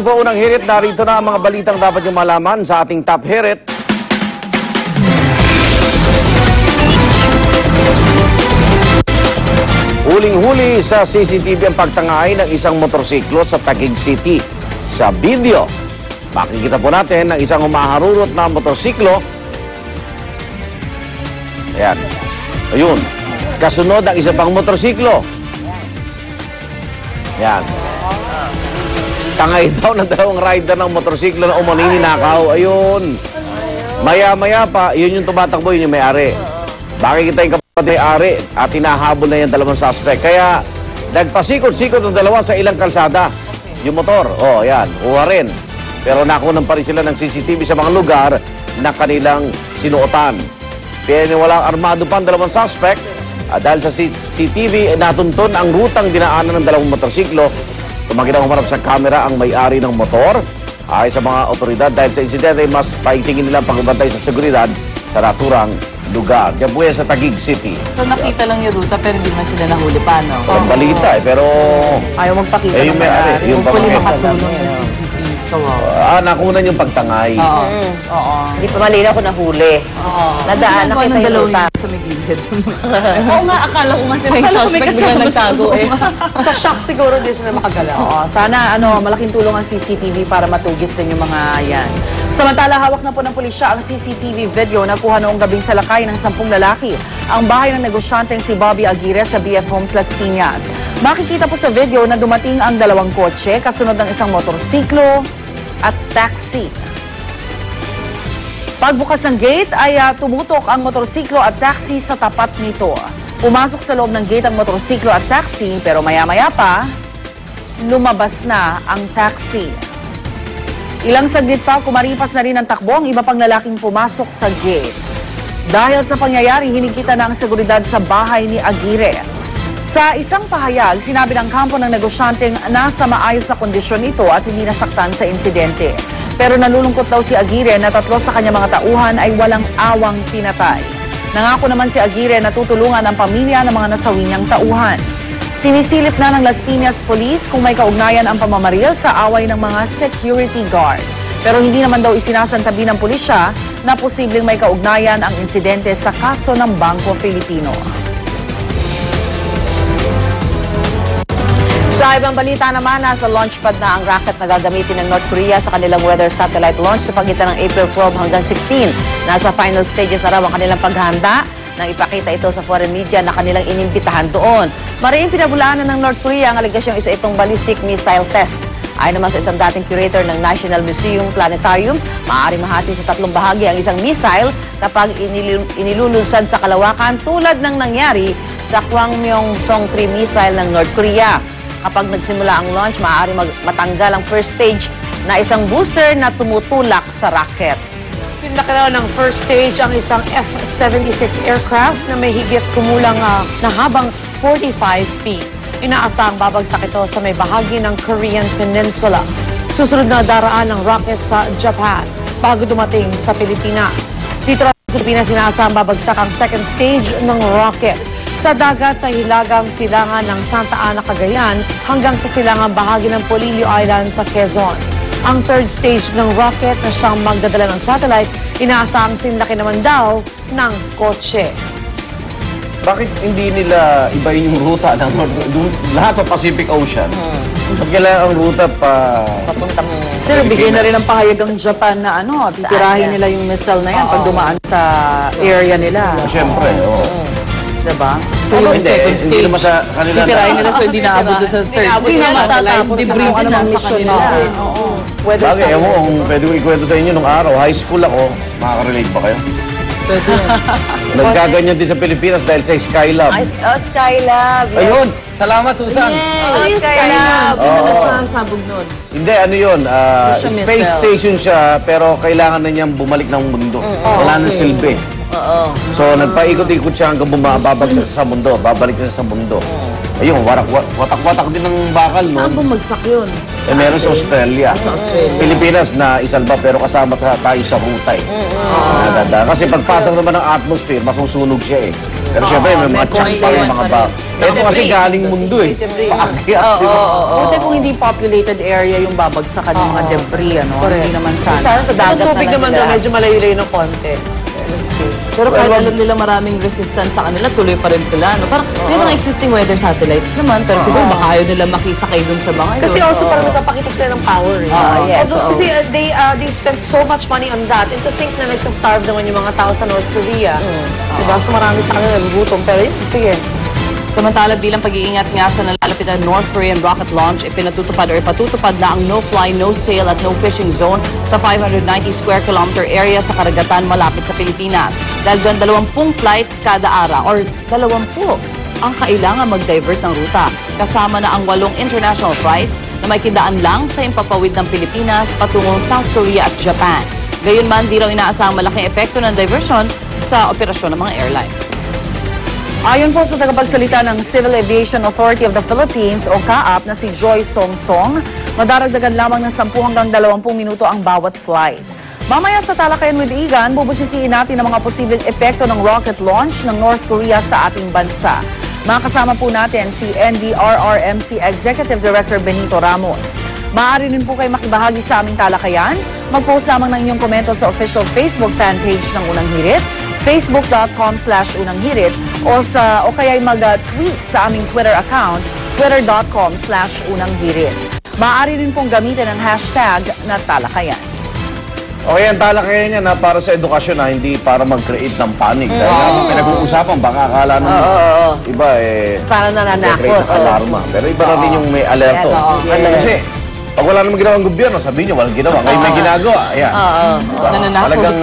Po unang hirit, narito na ang mga balitang dapat nyo malaman sa ating top hirit. Huling-huli sa CCTV ang pagtangay ng isang motorsiklo sa Taguig City. Sa video, makikita po natin ang isang humaharurot na motorsiklo. Ayan. Ayun. Kasunod ang isa pang motorsiklo. Ayan. Tangay daw ng dalawang rider ng motorsiklo na umano'y ninakaw. Ayun. Maya-maya pa, yun yung tumatakbo, yun yung may-ari. Bakit kita yung kapatid may-ari at hinahabol na yung dalawang suspect. Kaya nagpasikot-sikot ang dalawa sa ilang kalsada. Yung motor, oh, yan, uwa rin. Pero nakunan pa rin sila ng CCTV sa mga lugar na kanilang sinuotan. Pero walang armado pa ang dalawang suspect. Dahil sa CCTV, natuntun ang rutang dinaanan ng dalawang motorsiklo. Tumagin ang humarap sa kamera ang may-ari ng motor. Ay sa mga otoridad, dahil sa insidente, mas paitingin nila ang pagbantay sa seguridad sa naturang lugar. Diyan po yan sa Taguig City. So nakita lang yung ruta pero hindi na sila nahuli pa, no? Ang balita pero... Ayaw magpakita yung may-ari. Yung huli makatulong yung CCTV. Nakunan yung pagtangay. Oo. Hindi pa malinaw kung nahuli. Nadaan, nakita yung ruta. Sa may gilid. Oo nga, akala ko nga sila yung suspect bigla nagtago eh. Sa shock siguro di sila makagalaw. Oo, sana malaking tulong ang CCTV para matugis din yung mga yan. Samantala, hawak na po ng pulisya ang CCTV video na kuha noong gabing salakay ng 10 lalaki. Ang bahay ng negosyanteng si Bobby Aguirre sa BF Homes Las Piñas. Makikita po sa video na dumating ang dalawang kotse kasunod ng isang motorsiklo at taxi. Pagbukas ng gate ay tumutok ang motorsiklo at taxi sa tapat nito. Pumasok sa loob ng gate ang motorsiklo at taxi pero maya-maya pa, lumabas na ang taxi. Ilang saglit pa, kumaripas na rin ang takbo ang iba pang lalaking pumasok sa gate. Dahil sa pangyayari, hinigpitan na ang seguridad sa bahay ni Aguirre. Sa isang pahayag, sinabi ng kampo ng negosyanteng nasa maayos na kondisyon ito at hindi nasaktan sa insidente. Pero nalulungkot daw si Aguirre na 3 sa kanyang mga tauhan ay walang awang pinatay. Nangako naman si Aguirre na tutulungan ang pamilya ng mga nasawi niyang tauhan. Sinisilip na ng Las Piñas Police kung may kaugnayan ang pamamaril sa away ng mga security guard. Pero hindi naman daw isinasantabi ng pulisya na posibleng may kaugnayan ang insidente sa kaso ng Bangko Filipino. Sa ibang balita naman, nasa launchpad na ang rocket na gagamitin ng North Korea sa kanilang weather satellite launch sa pagitan ng April 12 hanggang 16. Nasa final stages na raw ang kanilang paghahanda nang ipakita ito sa foreign media na kanilang inimbitahan doon. Mariing pinabulaanan ng North Korea ang aligasyong isa itong ballistic missile test. Ayon naman sa isang dating curator ng National Museum Planetarium, maaaring mahati sa 3 bahagi ang isang missile kapag inilulunsad sa kalawakan tulad ng nangyari sa Kwangmyong-song 3 missile ng North Korea. Kapag nagsimula ang launch, maaari matanggal ang first stage na isang booster na tumutulak sa rocket. Sinlaki raw ng first stage ang isang F-76 aircraft na may higit kumulang na habang 45 feet. Inaasahang babagsak ito sa may bahagi ng Korean Peninsula. Susunod na daraan ng rocket sa Japan bago dumating sa Pilipinas. Dito sa Pilipinas, inaasahang babagsak ang second stage ng rocket sa dagat sa hilagang silangan ng Santa Ana, Cagayan hanggang sa silangang bahagi ng Polillo Island sa Quezon. Ang third stage ng rocket na siyang magdadala ng satellite, inaasahang sinlaki naman daw ng kotse. Bakit hindi nila ibayin yung ruta ng lahat sa Pacific Ocean? Kailangan ang ruta Papunta mo. Sir, bigyan na rin ng pahayag ang Japan na titirahin nila yung missile na yan pag dumaan sa area nila. Siyempre, oo. Diba? So yung second stage, hindi naman sa kanila titirahin nila so hindi naabot sa third stage. Hindi na matatapos Debrief sa na mission kanila. Oo. Bagay, ewan ko kung pwede ko ikwento sa inyo nung araw. High school ako, makaka-relate ba kayo? Pwede. Nagkaganyan din sa Pilipinas dahil sa Skylab. Skylab. Ayun! Salamat, Susan! Skylab. Sino nagpasabog nun? Hindi, ano yun, siya space missile. station siya, pero kailangan na niyang bumalik ng mundo. Wala na silbi. So, nagpaikot-ikot siya hanggang babagsak sa mundo. Babalik na sa mundo. Ayun, watak-watak din ng bakal, no? Saan bumagsak yun? Meron sa Australia. Sa Australia. Pilipinas na isalba, pero kasama tayo sa ruta, eh. Kasi pagpasok naman ng atmosphere, masusunog siya, eh. Pero syempre, may mga chunk pa rin mga ba. Ito kasi galing mundo eh. Paakyat, di ba? Buti kung hindi populated area yung babagsakan yung mga debris, ano? Correct. Hindi naman sana. Sana sa dagat Ang tubig na lang naman sila. daw, medyo malayo-layo ng konti. Let's see. Pero kahit alam nila maraming resistance sa kanila, tuloy pa rin sila. No? Parang may mga existing weather satellites naman, pero siguro baka ayaw nila makisakay dun sa mga Kasi also parang nagpapakita sila ng power. yes, Although, kasi they spend so much money on that, and to think na nagsastarve naman yung mga tao sa North Korea. Diba? So marami sa kanila nagugutom. Pero yun, sige. Samantala, bilang pag-iingat nga sa nalalapit na North Korean rocket launch, ipinatutupad or ipatutupad na ang no-fly, no-sail at no-fishing zone sa 590 square kilometer area sa karagatan malapit sa Pilipinas. Dahil dyan, 20 flights kada araw or 20 ang kailangan mag-divert ng ruta. Kasama na ang 8 international flights na may kindaan lang sa impapawid ng Pilipinas patungong South Korea at Japan. Gayunman, di raw inaasahang malaking epekto ng diversion sa operasyon ng mga airline. Ayon po sa tagapagsalita ng Civil Aviation Authority of the Philippines o CAAP na si Joy Song, madaragdagan lamang ng 10 hanggang 20 minuto ang bawat flight. Mamaya sa Talakayan with Igan, bubusisiin natin ang mga posibleng epekto ng rocket launch ng North Korea sa ating bansa. Makasama po natin si NDRRMC Executive Director Benito Ramos. Maaari rin po kayo makibahagi sa aming talakayan. Mag-post lamang ng inyong komento sa official Facebook fan page ng Unang Hirit, facebook.com/unanghirit o kaya'y mag-tweet sa aming Twitter account, twitter.com/unanghirit. Maaari rin pong gamitin ang hashtag na talakayan. Okay, ang talakayan niya na para sa edukasyon na hindi para mag-create ng panic. Dahil habang pinag-uusapan, baka akala ng iba Parang nananakot. create ng alarma. Pero iba na din yung may alerto. Kasi pag wala namang ginawang gobyerno, sabihin niyo, walang ginawa. Ngayon may ginagawa. Ayan. Diba? Nananakot. Talagang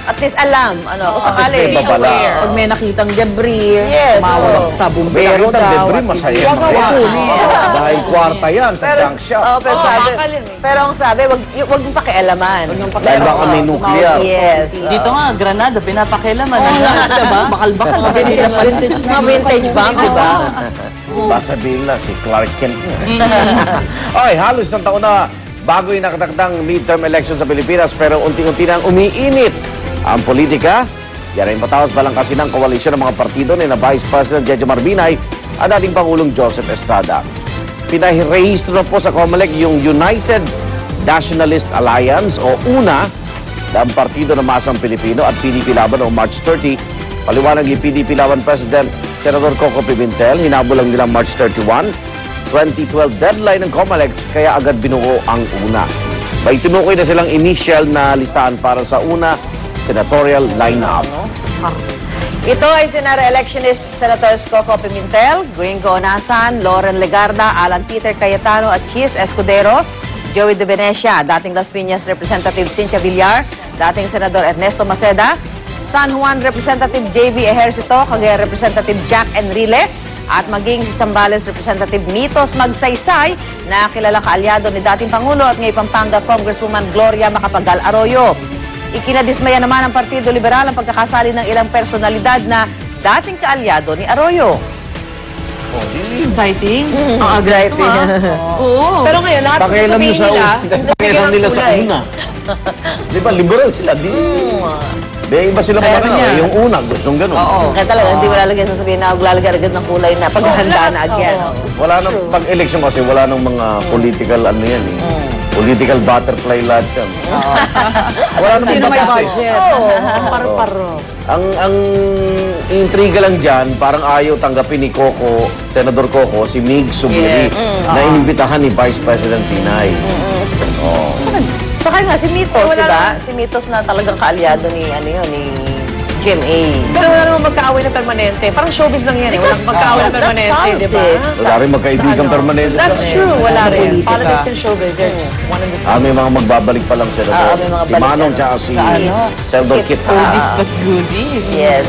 At least alam, kung sakali. may babala. Pag may nakitang debris, Yes, tumawag oo. sa bumbero Bayarin ng daw. debris, at masaya. hindi- Dahil kwarta yan sa junk shop. Pero sabi, pero ang sabi, wag mong pakialaman. Dahil baka may nuclear. Yes. Dito nga, Granada, pinapakilaman. Diba? Bakal-bakal. Mga vintage bank, di ba? Sasabihin na si Clark Kent. Okay, halos isang taon na bago yung nakatakdang midterm election sa Pilipinas pero unti-unti nang umiinit ang politika. Yan ay patapos balangkasin ng koalisyon ng mga partido ni na Vice President Jejomar Binay at dating Pangulong Joseph Estrada. Pinahirehistro na po sa COMELEC yung United Nationalist Alliance o UNA ng Partido ng Masang Pilipino at PDP Laban o March 30. Paliwanag ni PDP Laban President Senador Coco Pimentel, hinabol lang nila March 31, 2012 deadline ng COMELEC kaya agad binuo ang UNA. May tinukoy na silang initial na listahan para sa UNA senatorial lineup. Ito ay Senara-electionist Senators Coco Pimentel, Gringo Onasan, Loren Legarda, Alan Peter Cayetano at Chis Escudero, Joey De Venecia, dating Las Piñas Representative Cynthia Villar, dating Senador Ernesto Maceda, San Juan Representative JB Ejercito, Cagayan Representative Jack Enrile, at maging si Zambales Representative Mitos Magsaysay na kilalang kaalyado ni dating Pangulo at ngayon Pampanga Congresswoman Gloria Macapagal Arroyo. Ikinadismaya naman ng Partido Liberal ang pagkakasali ng ilang personalidad na dating kaalyado ni Arroyo. Exciting. Ang Exciting. Oo. Pero ngayon, lahat Pakialam sasabihin nyo sa nila, pakialam nila sa kulay. UNA. Di ba, liberal sila. Di iba sila pa yung UNA, gustong ganun. Kaya talaga, hindi mo lalagyan sasabihin na lalagyan agad ng kulay na paghahanda na agad. Wala nang, pag-election kasi, wala nang mga political ano yan eh. Political butterfly lahat yan. Wala namang Sino may batas eh. budget? Paro-paro. Ang intriga lang dyan, parang ayaw tanggapin ni Coco, Senador Coco, si Mig Subiri, na inimbitahan ni Vice President Binay. Saka nga, si Mitos, di ba? Si Mitos na talagang kaalyado ni, ni GMA. Pero wala namang magkaaway na permanente. Parang showbiz lang yan eh. Walang magkaaway na that's permanente, di ba? politics. Wala rin magkaibigan permanente. That's true. Wala rin. politika. Politics and showbiz, they're just one and the same. May mga magbabalik pa lang, Senador. may mga Si balik Manong na. tsaka si Sa Senador Kit. Goodies but goodies. Yes.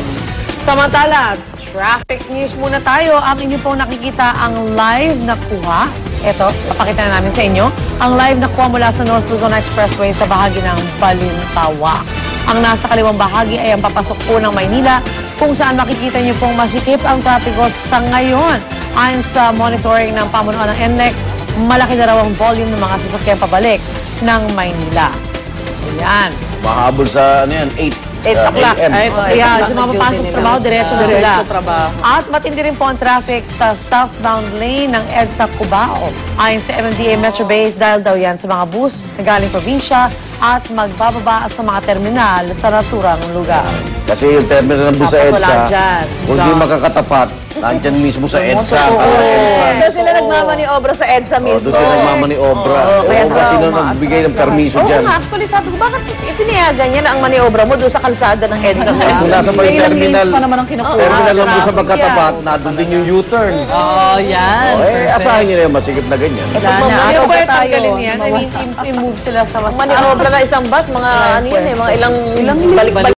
Samantala, traffic news muna tayo. Ang inyo pong nakikita ang live na kuha. Ito, papakita na namin sa inyo. Ang live na kuha mula sa North Luzon Expressway sa bahagi ng Balintawak. Ang nasa kaliwang bahagi ay ang papasok po ng Maynila kung saan makikita niyo pong masikip ang trapiko sa ngayon. Ayon sa monitoring ng pamunuan ng NLEX, malaki na raw ang volume ng mga sasakyan pabalik ng Maynila. Ayan. Mahabol sa, 8 8 o'clock. AM. Ay, yeah, sa mga papasok sa trabaho, diretso na sila. Diretso trabaho. At matindi rin po ang traffic sa southbound lane ng EDSA Cubao. Ayon sa MMDA Metro Base, dahil daw yan sa mga bus na galing probinsya at magbababa sa mga terminal sa naturang lugar. Kasi yung terminal ng bus sa Dapat wala EDSA, dyan. kung di makakatapat, nandyan mismo sa EDSA. Doon sila nagmamaniobra sa EDSA mismo. Doon sila nagmamaniobra. kaya Oo, sino nagbigay ng permiso Oo dyan? nga, actually sabi ko, bakit itinayagan niya na ang maniobra mo doon sa kalsada ng EDSA? Kung nasa pa yung Ilang terminal, lanes pa naman ang kinukuha. terminal ng bus sa Traffic magkatapat, yan. nandun din yung U-turn. Oh, yan. Asahin nyo na yung masikip na ganyan. Wala na. Pero Asa pwede pa tayo? tanggalin yan. I mean, i-move sila sa mas... Maniobra na isang bus, mga ano yun eh, mga ilang balik-balik